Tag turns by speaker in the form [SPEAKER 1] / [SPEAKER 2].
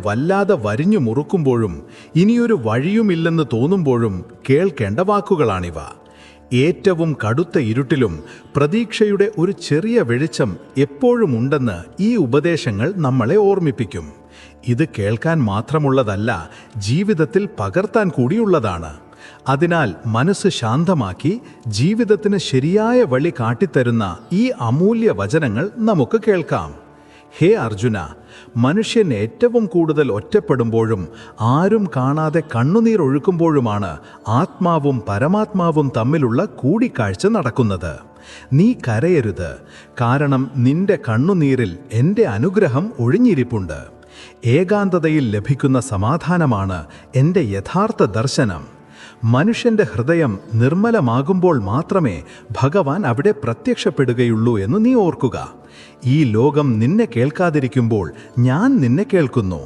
[SPEAKER 1] വല്ലാതെ വരിഞ്ഞു മുറുക്കുമ്പോഴും ഇനിയൊരു വഴിയുമില്ലെന്ന് തോന്നുമ്പോഴും കേൾക്കേണ്ട വാക്കുകളാണിവ. ഏറ്റവും കടുത്ത ഇരുട്ടിലും പ്രതീക്ഷയുടെ ഒരു ചെറിയ വെളിച്ചം എപ്പോഴും ഉണ്ടെന്ന് ഈ ഉപദേശങ്ങൾ നമ്മളെ ഓർമ്മിപ്പിക്കും. ഇത് കേൾക്കാൻ മാത്രമുള്ളതല്ല, ജീവിതത്തിൽ പകർത്താൻ കൂടിയുള്ളതാണ്. അതിനാൽ മനസ്സ് ശാന്തമാക്കി ജീവിതത്തിന് ശരിയായ വഴി കാട്ടിത്തരുന്ന ഈ അമൂല്യ വചനങ്ങൾ നമുക്ക് കേൾക്കാം. ഹേ അർജുന, മനുഷ്യൻ ഏറ്റവും കൂടുതൽ ഒറ്റപ്പെടുമ്പോഴും ആരും കാണാതെ കണ്ണുനീർ ഒഴുക്കുമ്പോഴുമാണ് ആത്മാവും പരമാത്മാവും തമ്മിലുള്ള കൂടിക്കാഴ്ച നടക്കുന്നത്. നീ കരയരുത്, കാരണം നിന്റെ കണ്ണുനീരിൽ എൻ്റെ അനുഗ്രഹം ഒഴിഞ്ഞിരിപ്പുണ്ട്. ഏകാന്തതയിൽ ലഭിക്കുന്ന സമാധാനമാണ് എൻ്റെ യഥാർത്ഥ ദർശനം. മനുഷ്യൻ്റെ ഹൃദയം നിർമ്മലമാകുമ്പോൾ മാത്രമേ ഭഗവാൻ അവിടെ പ്രത്യക്ഷപ്പെടുകയുള്ളൂ എന്ന് നീ ഓർക്കുക. ഈ ലോകം നിന്നെ കേൾക്കാതിരിക്കുമ്പോൾ ഞാൻ നിന്നെ കേൾക്കുന്നു.